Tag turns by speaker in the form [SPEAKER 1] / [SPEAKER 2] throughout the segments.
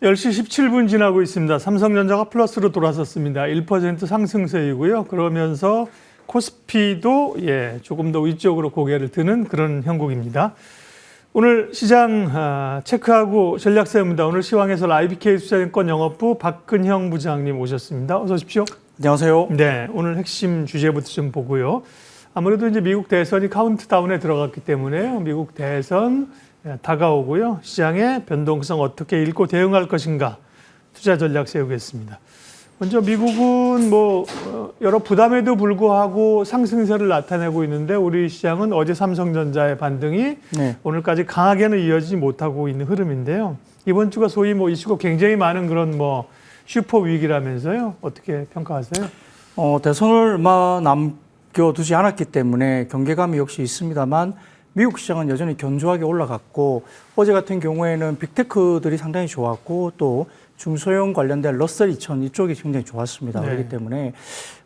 [SPEAKER 1] 10시 17분 지나고 있습니다. 삼성전자가 플러스로 돌아섰습니다. 1% 상승세이고요. 그러면서 코스피도 조금 더 위쪽으로 고개를 드는 그런 형국입니다. 오늘 시장 체크하고 전략 세웁니다. 오늘 시황에서 IBK 투자증권 영업부 박근형 부장님 오셨습니다. 어서 오십시오.
[SPEAKER 2] 안녕하세요.
[SPEAKER 1] 네, 오늘 핵심 주제부터 좀 보고요. 아무래도 이제 미국 대선이 카운트다운에 들어갔기 때문에 미국 대선 다가오고요. 시장의 변동성 어떻게 읽고 대응할 것인가 투자 전략 세우겠습니다. 먼저 미국은 여러 부담에도 불구하고 상승세를 나타내고 있는데 우리 시장은 어제 삼성전자의 반등이 오늘까지 강하게는 이어지지 못하고 있는 흐름인데요. 이번 주가 소위 이슈가 굉장히 많은 그런 슈퍼 위기라면서요. 어떻게 평가하세요?
[SPEAKER 2] 대선을 얼마 남겨두지 않았기 때문에 경계감이 역시 있습니다만 미국 시장은 여전히 견조하게 올라갔고 어제 같은 경우에는 빅테크들이 상당히 좋았고 또 중소형 관련된 러셀 2000 이쪽이 굉장히 좋았습니다.
[SPEAKER 1] 네.
[SPEAKER 2] 그렇기 때문에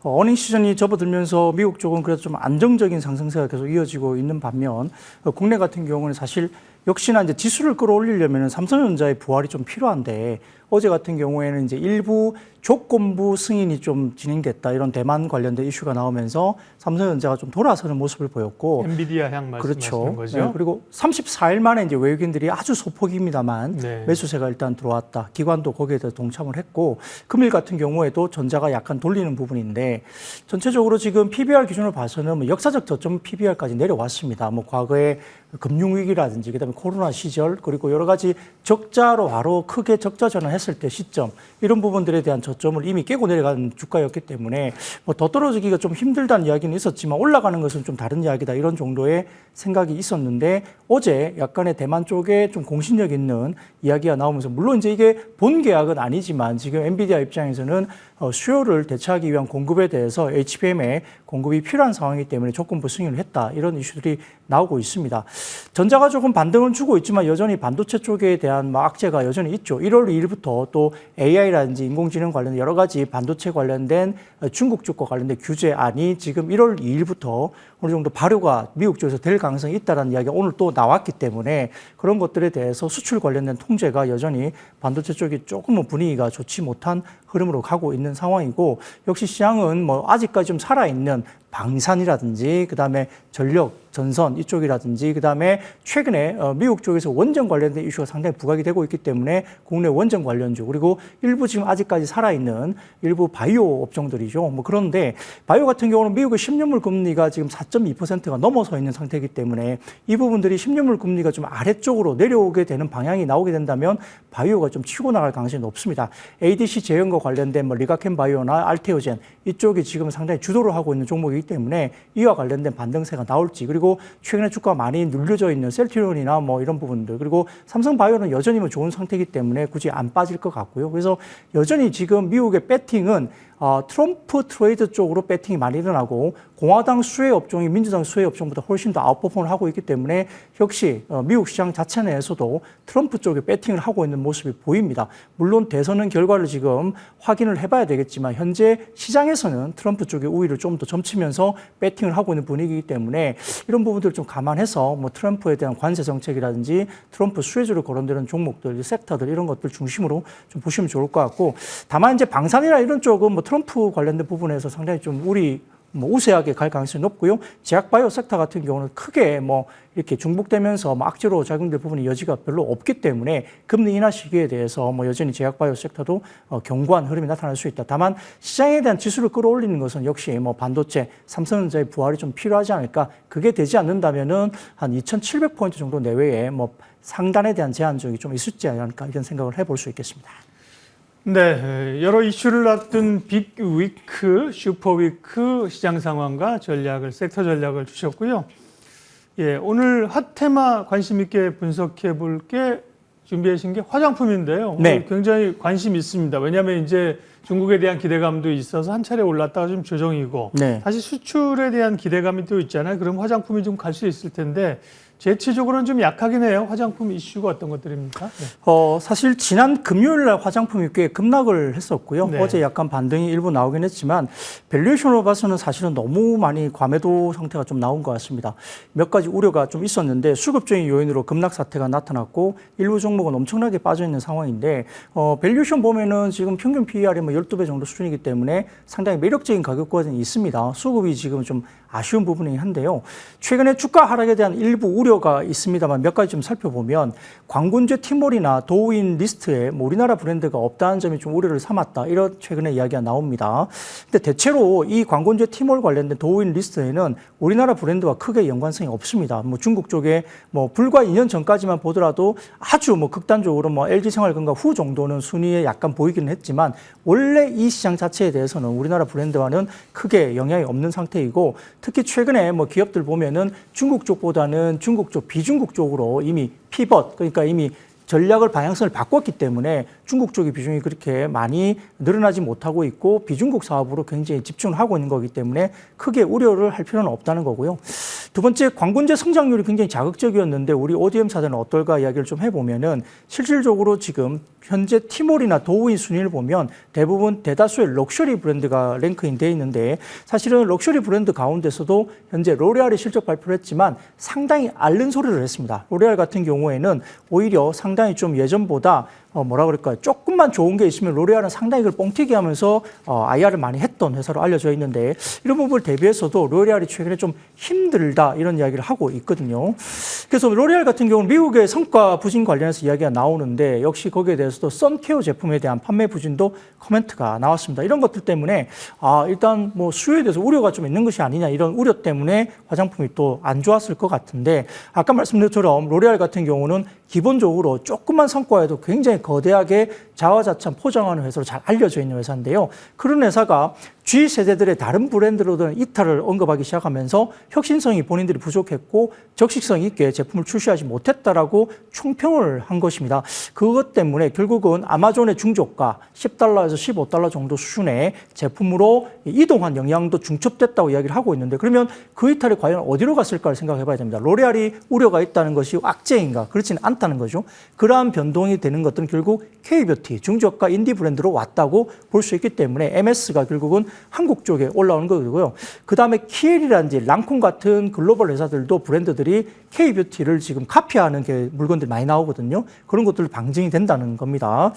[SPEAKER 2] 어닝 시즌이 접어들면서 미국 쪽은 그래도 좀 안정적인 상승세가 계속 이어지고 있는 반면 국내 같은 경우는 사실 역시나 이제 지수를 끌어올리려면 삼성전자의 부활이 좀 필요한데 어제 같은 경우에는 이제 일부 조건부 승인이 좀 진행됐다 이런 대만 관련된 이슈가 나오면서 삼성전자가 좀 돌아서는 모습을 보였고
[SPEAKER 1] 엔비디아 향 말씀하시는 거죠.
[SPEAKER 2] 네, 그리고 34일 만에 이제 외국인들이 아주 소폭입니다만 매수세가 일단 들어왔다. 기관도 거기에 대해서 동참을 했고 금일 같은 경우에도 전자가 약간 돌리는 부분인데 전체적으로 지금 PBR 기준으로 봐서는 역사적 저점 PBR까지 내려왔습니다. 과거에 금융위기라든지 그다음에 코로나 시절 그리고 여러 가지 적자로 바로 크게 적자 전환했을 때 시점 이런 부분들에 대한 저점을 이미 깨고 내려간 주가였기 때문에 더 떨어지기가 좀 힘들다는 이야기는 있었지만 올라가는 것은 좀 다른 이야기다 이런 정도의 생각이 있었는데 어제 약간의 대만 쪽에 좀 공신력 있는 이야기가 나오면서 물론 이제 이게 본 계약은 아니지만 지금 엔비디아 입장에서는 수요를 대체하기 위한 공급에 대해서 HBM의 공급이 필요한 상황이기 때문에 조건부 승인을 했다 이런 이슈들이 나오고 있습니다. 전자가 조금 반등은 주고 있지만 여전히 반도체 쪽에 대한 악재가 여전히 있죠. 1월 2일부터 또 AI라든지 인공지능 관련된 여러 가지 반도체 관련된 중국 쪽과 관련된 규제안이 지금 1월 2일부터 어느 정도 발효가 미국 쪽에서 될 가능성이 있다는 이야기가 오늘 또 나왔기 때문에 그런 것들에 대해서 수출 관련된 통제가 여전히 반도체 쪽이 조금은 분위기가 좋지 못한 흐름으로 가고 있는 상황이고 역시 시장은 아직까지 좀 살아있는 방산이라든지 그다음에 전력, 전선 이쪽이라든지 그다음에 최근에 미국 쪽에서 원전 관련된 이슈가 상당히 부각이 되고 있기 때문에 국내 원전 관련주 그리고 일부 지금 아직까지 살아있는 일부 바이오 업종들이죠. 그런데 바이오 같은 경우는 미국의 10년물 금리가 지금 4.2%가 넘어서 있는 상태이기 때문에 이 부분들이 10년물 금리가 좀 아래쪽으로 내려오게 되는 방향이 나오게 된다면 바이오가 좀 치고 나갈 가능성이 높습니다. ADC 제형과 관련된 리가켄 바이오나 알테오젠 이쪽이 지금 상당히 주도를 하고 있는 종목이기 때문에 이와 관련된 반등세가 나올지 그리고 최근에 주가가 많이 눌려져 있는 셀트리온이나 이런 부분들 그리고 삼성바이오는 여전히 좋은 상태이기 때문에 굳이 안 빠질 것 같고요. 그래서 여전히 지금 미국의 배팅은 트럼프 트레이드 쪽으로 배팅이 많이 일어나고 공화당 수혜 업종이 민주당 수혜 업종보다 훨씬 더 아웃퍼폼을 하고 있기 때문에 역시 미국 시장 자체 내에서도 트럼프 쪽에 배팅을 하고 있는 모습이 보입니다. 물론 대선은 결과를 지금 확인을 해봐야 되겠지만 현재 시장에서는 트럼프 쪽의 우위를 좀 더 점치면서 배팅을 하고 있는 분위기이기 때문에 이런 부분들을 좀 감안해서 트럼프에 대한 관세 정책이라든지 트럼프 수혜주를 거론되는 종목들, 섹터들 이런 것들 중심으로 좀 보시면 좋을 것 같고 다만 이제 방산이나 이런 쪽은 트럼프 관련된 부분에서 상당히 좀 우세하게 갈 가능성이 높고요. 제약바이오 섹터 같은 경우는 크게 이렇게 중복되면서 악재로 작용될 부분이 여지가 별로 없기 때문에 금리 인하 시기에 대해서 여전히 제약바이오 섹터도 견고한 흐름이 나타날 수 있다. 다만 시장에 대한 지수를 끌어올리는 것은 역시 반도체, 삼성전자의 부활이 좀 필요하지 않을까. 그게 되지 않는다면은 한 2,700포인트 정도 내외에 상단에 대한 제한적이 좀 있을지 않을까 이런 생각을 해볼 수 있겠습니다.
[SPEAKER 1] 네, 여러 이슈를 앞둔 빅 위크, 슈퍼 위크 시장 상황과 섹터 전략을 주셨고요. 오늘 핫 테마 관심 있게 분석해 볼 게 준비하신 게 화장품인데요.
[SPEAKER 2] 네.
[SPEAKER 1] 굉장히 관심 있습니다. 왜냐하면 이제 중국에 대한 기대감도 있어서 한 차례 올랐다가 좀 조정이고 사실 수출에 대한 기대감이 또 있잖아요. 그럼 화장품이 좀 갈 수 있을 텐데 재치적으로는 좀 약하긴 해요. 화장품 이슈가 어떤 것들입니까? 네.
[SPEAKER 2] 사실 지난 금요일 날 화장품이 꽤 급락을 했었고요.
[SPEAKER 1] 네.
[SPEAKER 2] 어제 약간 반등이 일부 나오긴 했지만 밸류에이션으로 봐서는 사실은 너무 많이 과매도 상태가 좀 나온 것 같습니다. 몇 가지 우려가 좀 있었는데 수급적인 요인으로 급락 사태가 나타났고 일부 종목은 엄청나게 빠져 있는 상황인데 밸류에이션 보면은 지금 평균 PER이 뭐 12배 정도 수준이기 때문에 상당히 매력적인 가격 구간이 있습니다. 수급이 지금 좀 아쉬운 부분이긴 한데요. 최근에 주가 하락에 대한 일부 우려가 있습니다만 몇 가지 좀 살펴보면 광군제 티몰이나 도우인 리스트에 뭐 우리나라 브랜드가 없다는 점이 좀 우려를 삼았다. 이런 최근에 이야기가 나옵니다. 근데 대체로 이 광군제 티몰 관련된 도우인 리스트에는 우리나라 브랜드와 크게 연관성이 없습니다. 뭐 중국 쪽에 뭐 불과 2년 전까지만 보더라도 아주 뭐 극단적으로 뭐 LG생활건강 후 정도는 순위에 약간 보이기는 했지만 원래 이 시장 자체에 대해서는 우리나라 브랜드와는 크게 영향이 없는 상태이고 특히 최근에 뭐 기업들 보면은 중국 쪽보다는 중국 쪽, 비중국 쪽으로 이미 피벗, 그러니까 이미 전략을 방향성을 바꿨기 때문에 중국 쪽의 비중이 그렇게 많이 늘어나지 못하고 있고 비중국 사업으로 굉장히 집중을 하고 있는 거기 때문에 크게 우려를 할 필요는 없다는 거고요. 두 번째, 광군제 성장률이 굉장히 자극적이었는데 우리 ODM사들은 어떨까 이야기를 좀 해보면은 실질적으로 지금 현재 티몰이나 도우인 순위를 보면 대부분 대다수의 럭셔리 브랜드가 랭크인 돼 있는데 사실은 럭셔리 브랜드 가운데서도 현재 로레알이 실적 발표를 했지만 상당히 앓는 소리를 했습니다. 로레알 같은 경우에는 오히려 상당히 좀 예전보다 뭐라 그럴까요? 조금만 좋은 게 있으면 로레알은 상당히 그걸 뻥튀기 하면서 IR을 많이 했던 회사로 알려져 있는데 이런 부분을 대비해서도 로레알이 최근에 좀 힘들다 이런 이야기를 하고 있거든요. 그래서 로레알 같은 경우는 미국의 성과 부진 관련해서 이야기가 나오는데 역시 거기에 대해서도 선케어 제품에 대한 판매 부진도 코멘트가 나왔습니다. 이런 것들 때문에 일단 뭐 수요에 대해서 우려가 좀 있는 것이 아니냐 이런 우려 때문에 화장품이 또 안 좋았을 것 같은데 아까 말씀드린 것처럼 로레알 같은 경우는 기본적으로 조금만 성과에도 굉장히 거대하게 자화자찬 포장하는 회사로 잘 알려져 있는 회사인데요. 그런 회사가 G세대들의 다른 브랜드로는 이탈을 언급하기 시작하면서 혁신성이 본인들이 부족했고 적식성 있게 제품을 출시하지 못했다라고 총평을 한 것입니다. 그것 때문에 결국은 아마존의 중저가 10달러에서 15달러 정도 수준의 제품으로 이동한 영향도 중첩됐다고 이야기를 하고 있는데 그러면 그 이탈이 과연 어디로 갔을까를 생각해 봐야 됩니다. 로레알이 우려가 있다는 것이 악재인가? 그렇지는 않다는 거죠. 그러한 변동이 되는 것들은 결국 K뷰티, 중저가 인디 브랜드로 왔다고 볼 수 있기 때문에 MS가 결국은 한국 쪽에 올라오는 거고요. 그 다음에 키엘이라든지 랑콤 같은 글로벌 회사들도 브랜드들이 K뷰티를 지금 카피하는 게 물건들이 많이 나오거든요. 그런 것들 방증이 된다는 겁니다.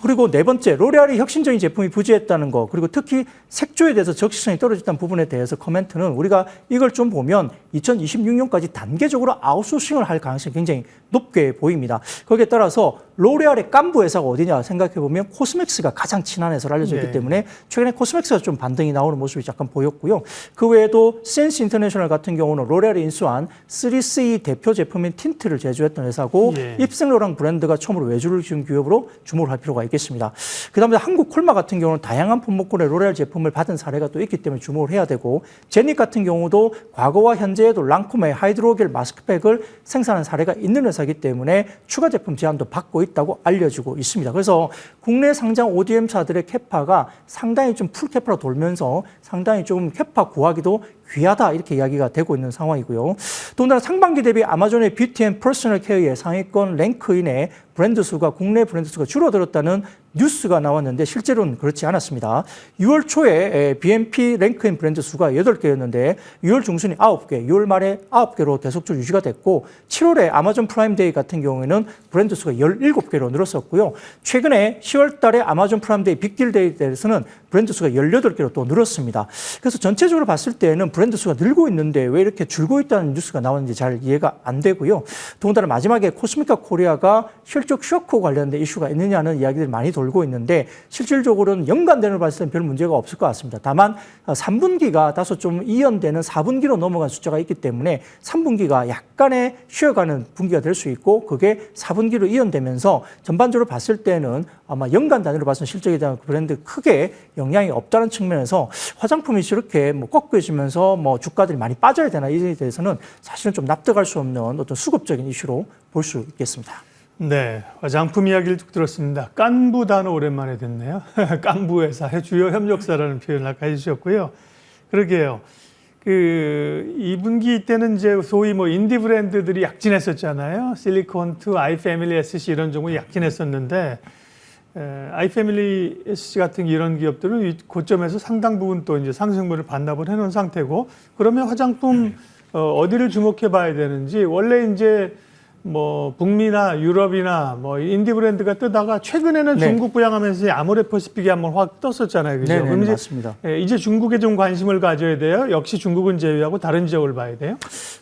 [SPEAKER 2] 그리고 네 번째, 로레알이 혁신적인 제품이 부재했다는 거, 그리고 특히 색조에 대해서 적시성이 떨어졌다는 부분에 대해서 코멘트는 우리가 이걸 좀 보면 2026년까지 단계적으로 아웃소싱을 할 가능성이 굉장히 높게 보입니다. 거기에 따라서 로레알의 깐부 회사가 어디냐 생각해 보면 코스맥스가 가장 친한 회사로 알려져 있기 때문에 최근에 코스맥스가 좀 반등이 나오는 모습이 잠깐 보였고요. 그 외에도 센스 인터내셔널 같은 경우는 로레알이 인수한 3C 대표 제품인 틴트를 제조했던 회사고 입생로랑 브랜드가 처음으로 외주를 지은 기업으로 주목을 할 필요가 있겠습니다. 그다음에 한국 콜마 같은 경우는 다양한 품목군의 로레알 제품을 받은 사례가 또 있기 때문에 주목을 해야 되고 제닉 같은 경우도 과거와 현재에도 랑콤의 하이드로겔 마스크팩을 생산한 사례가 있는 회사이기 때문에 추가 제품 제안도 받고 있다고 알려지고 있습니다. 그래서 국내 상장 ODM사들의 캐파가 상당히 좀 풀캐파로 돌면서 상당히 좀 캐파 구하기도 귀하다 이렇게 이야기가 되고 있는 상황이고요. 더군다나 상반기 대비 아마존의 뷰티 앤 퍼스널 케어의 상위권 랭크인의 브랜드 수가 국내 브랜드 수가 줄어들었다는 뉴스가 나왔는데 실제로는 그렇지 않았습니다. 6월 초에 BNP 랭크인 브랜드 수가 8개였는데 6월 중순이 9개, 6월 말에 9개로 계속적으로 유지가 됐고 7월에 아마존 프라임데이 같은 경우에는 브랜드 수가 17개로 늘었었고요. 최근에 10월 달에 아마존 프라임데이 빅딜데이에 대해서는 브랜드 수가 18개로 또 늘었습니다. 그래서 전체적으로 봤을 때는 브랜드 수가 늘고 있는데 왜 이렇게 줄고 있다는 뉴스가 나오는지 잘 이해가 안 되고요. 더군다나 마지막에 코스미카 코리아가 실적 쇼크 관련된 이슈가 있느냐는 이야기들이 많이 돌고 있는데 실질적으로는 연간대로 봤을 때는 별 문제가 없을 것 같습니다. 다만 3분기가 다소 좀 이연되는 4분기로 넘어간 숫자가 있기 때문에 3분기가 약간의 쉬어가는 분기가 될 수 있고 그게 4분기로 이연되면서 전반적으로 봤을 때는 아마 연간 단위로 봐서 실적에 대한 브랜드 크게 영향이 없다는 측면에서 화장품이 저렇게 뭐 꺾여지면서 뭐 주가들이 많이 빠져야 되나 이에 대해서는 사실은 좀 납득할 수 없는 어떤 수급적인 이슈로 볼 수 있겠습니다.
[SPEAKER 1] 네, 화장품 이야기를 쭉 들었습니다. 깐부 단어 오랜만에 듣네요. 깐부 회사, 주요 협력사라는 표현을 아까 해주셨고요. 그러게요. 그 2분기 때는 이제 소위 뭐 인디 브랜드들이 약진했었잖아요. 실리콘투, 아이패밀리 SC 이런 종목이 약진했었는데 아이패밀리 SC 같은 이런 기업들은 이 고점에서 상당 부분 또 이제 상승분을 반납을 해놓은 상태고, 그러면 화장품 어디를 주목해 봐야 되는지, 원래 이제 뭐 북미나 유럽이나 뭐 인디 브랜드가 뜨다가 최근에는
[SPEAKER 2] 네.
[SPEAKER 1] 중국 부양하면서 아모레퍼시픽이 한번 확 떴었잖아요. 그죠?
[SPEAKER 2] 네,
[SPEAKER 1] 그럼 이제,
[SPEAKER 2] 맞습니다.
[SPEAKER 1] 이제 중국에 좀 관심을 가져야 돼요. 역시 중국은 제외하고 다른 지역을 봐야 돼요.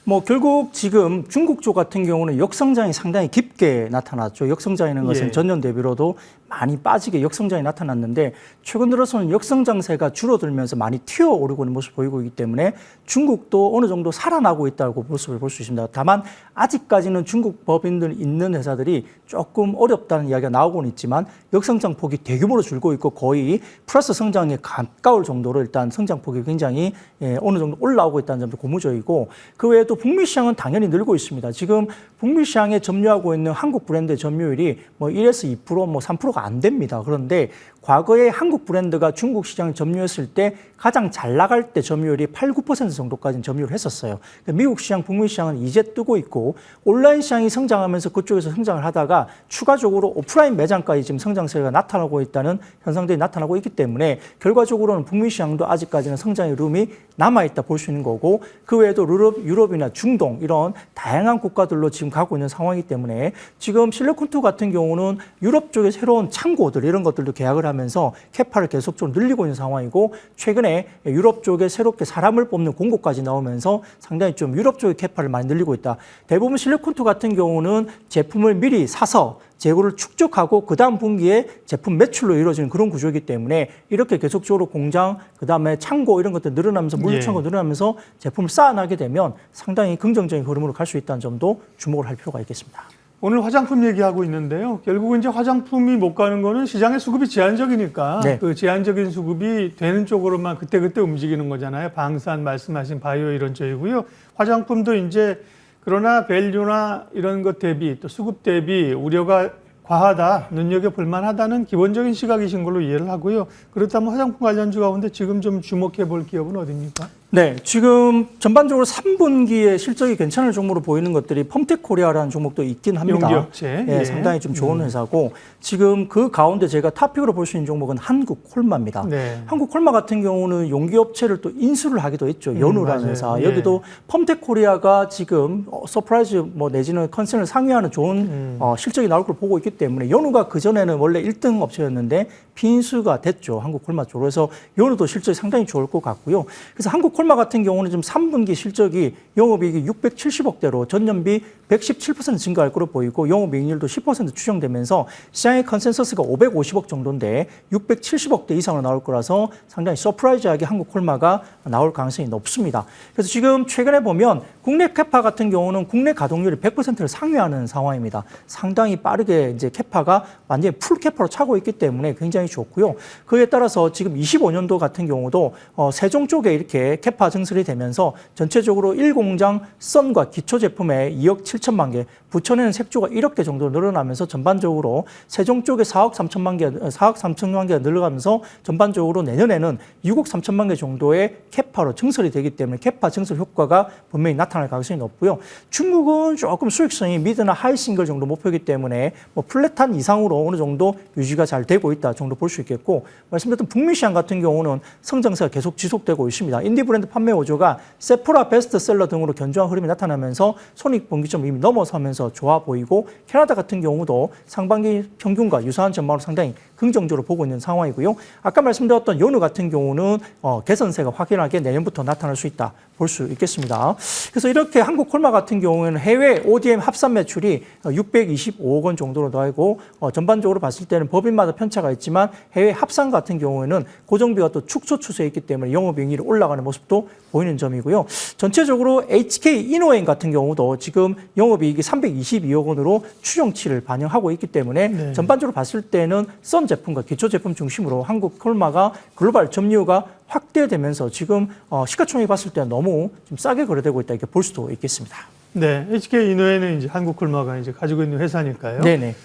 [SPEAKER 2] 뭐 결국 지금 중국 쪽 같은 경우는 역성장이 상당히 깊게 나타났죠. 역성장이라는 것은
[SPEAKER 1] 예.
[SPEAKER 2] 전년 대비로도 많이 빠지게 역성장이 나타났는데, 최근 들어서는 역성장세가 줄어들면서 많이 튀어오르고 있는 모습을 보이고 있기 때문에 중국도 어느 정도 살아나고 있다고 모습을 볼 수 있습니다. 다만 아직까지는 중국 법인들 있는 회사들이 조금 어렵다는 이야기가 나오고는 있지만 역성장 폭이 대규모로 줄고 있고 거의 플러스 성장에 가까울 정도로 일단 성장 폭이 굉장히 어느 정도 올라오고 있다는 점도 고무적이고, 그 외에 또 북미 시장은 당연히 늘고 있습니다. 지금 북미 시장에 점유하고 있는 한국 브랜드의 점유율이 뭐 1에서 2%, 뭐 3%가 안 됩니다. 그런데 과거에 한국 브랜드가 중국 시장을 점유했을 때 가장 잘 나갈 때 점유율이 8, 9% 정도까지는 점유를 했었어요. 미국 시장, 북미 시장은 이제 뜨고 있고, 온라인 시장이 성장하면서 그쪽에서 성장을 하다가 추가적으로 오프라인 매장까지 지금 성장세가 나타나고 있다는 현상들이 나타나고 있기 때문에 결과적으로는 북미 시장도 아직까지는 성장의 룸이 남아있다 볼 수 있는 거고, 그 외에도 유럽이나 중동 이런 다양한 국가들로 지금 가고 있는 상황이기 때문에 지금 실리콘투 같은 경우는 유럽 쪽에 새로운 창고들 이런 것들도 계약을 하면서 캐파를 계속적으로 늘리고 있는 상황이고, 최근에 유럽 쪽에 새롭게 사람을 뽑는 공고까지 나오면서 상당히 좀 유럽 쪽의 캐파를 많이 늘리고 있다. 대부분 실리콘투 같은 경우는 제품을 미리 사서 재고를 축적하고 그 다음 분기에 제품 매출로 이루어지는 그런 구조이기 때문에 이렇게 계속적으로 공장, 그 다음에 창고 이런 것들 늘어나면서 물류창고 늘어나면서 제품을 쌓아나게 되면 상당히 긍정적인 흐름으로 갈 수 있다는 점도 주목을 할 필요가 있겠습니다.
[SPEAKER 1] 오늘 화장품 얘기하고 있는데요. 결국은 이제 화장품이 못 가는 거는 시장의 수급이 제한적이니까
[SPEAKER 2] 네.
[SPEAKER 1] 그 제한적인 수급이 되는 쪽으로만 그때그때 움직이는 거잖아요. 방산 말씀하신 바이오 이런 쪽이고요. 화장품도 이제 그러나 밸류나 이런 것 대비 또 수급 대비 우려가 과하다, 눈여겨볼 만하다는 기본적인 시각이신 걸로 이해를 하고요. 그렇다면 화장품 관련주 가운데 지금 좀 주목해 볼 기업은 어디입니까?
[SPEAKER 2] 네, 지금 전반적으로 3분기에 실적이 괜찮을 종목으로 보이는 것들이 펌텍코리아라는 종목도 있긴 합니다.
[SPEAKER 1] 용기업체.
[SPEAKER 2] 네,
[SPEAKER 1] 예.
[SPEAKER 2] 상당히 좀 좋은 회사고, 지금 그 가운데 제가 탑픽으로 볼 수 있는 종목은 한국콜마입니다.
[SPEAKER 1] 네.
[SPEAKER 2] 한국콜마 같은 경우는 용기업체를 또 인수를 하기도 했죠. 연우라는
[SPEAKER 1] 맞아요.
[SPEAKER 2] 회사.
[SPEAKER 1] 예.
[SPEAKER 2] 여기도 펌텍코리아가 지금 서프라이즈 뭐 내지는 컨센을 상회하는 좋은 실적이 나올 걸 보고 있기 때문에, 연우가 그전에는 원래 1등 업체였는데 빈수가 됐죠. 한국콜마 쪽으로. 그래서 연우도 실적이 상당히 좋을 것 같고요. 그래서 한국콜마 같은 경우는 지금 3분기 실적이 영업이익이 670억대로 전년비 117% 증가할 것으로 보이고, 영업이익률도 10% 추정되면서 시장의 컨센서스가 550억 정도인데 670억대 이상으로 나올 거라서 상당히 서프라이즈하게 한국콜마가 나올 가능성이 높습니다. 그래서 지금 최근에 보면 국내 캐파 같은 경우는 국내 가동률이 100%를 상회하는 상황입니다. 상당히 빠르게 이제 캐파가 완전히 풀 캐파로 차고 있기 때문에 굉장히 좋고요. 그에 따라서 지금 25년도 같은 경우도 세종 쪽에 이렇게 캐파 증설이 되면서 전체적으로 1공장 썬과 기초 제품에 2억 7천만 개, 부천에는 색조가 1억 개 정도 늘어나면서 전반적으로 세종 쪽에 4억 3천만 개가 늘어가면서 전반적으로 내년에는 6억 3천만 개 정도의 캐파로 증설이 되기 때문에 캐파 증설 효과가 분명히 나타날 가능성이 높고요. 중국은 조금 수익성이 미드나 하이 싱글 정도 목표이기 때문에 뭐 플랫한 이상으로 어느 정도 유지가 잘 되고 있다 정도 볼 수 있겠고, 말씀드렸던 북미 시장 같은 경우는 성장세가 계속 지속되고 있습니다. 인디 브랜드 판매 호조가 세포라 베스트셀러 등으로 견조한 흐름이 나타나면서 손익분기점 이미 넘어서면서 좋아 보이고, 캐나다 같은 경우도 상반기 평균과 유사한 전망으로 상당히 긍정적으로 보고 있는 상황이고요. 아까 말씀드렸던 연우 같은 경우는 개선세가 확연하게 내년부터 나타날 수 있다 볼 수 있겠습니다. 그래서 이렇게 한국콜마 같은 경우에는 해외 ODM 합산 매출이 625억 원 정도로 나오고, 전반적으로 봤을 때는 법인마다 편차가 있지만 해외 합산 같은 경우에는 고정비가 또 축소 추세에 있기 때문에 영업이익률이 올라가는 모습도 보이는 점이고요. 전체적으로 HK 이노웨인 같은 경우도 지금 영업이익이 322억 원으로 추정치를 반영하고 있기 때문에 전반적으로 봤을 때는 썬 제품과 기초 제품 중심으로 한국콜마가 글로벌 점유가 확대되면서 지금 시가총액 봤을 때 너무 좀 싸게 거래되고 있다 이렇게 볼 수도 있겠습니다.
[SPEAKER 1] 네, HK 이노웨는 이제 한국콜마가 이제 가지고 있는 회사니까요.
[SPEAKER 2] 네네.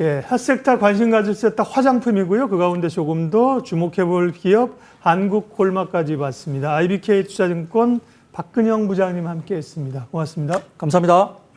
[SPEAKER 1] 예, 핫섹터 관심 가질 섹터 화장품이고요. 그 가운데 조금 더 주목해 볼 기업 한국콜마까지 봤습니다. IBK 투자증권 박근영 부장님 함께했습니다. 고맙습니다.
[SPEAKER 2] 감사합니다.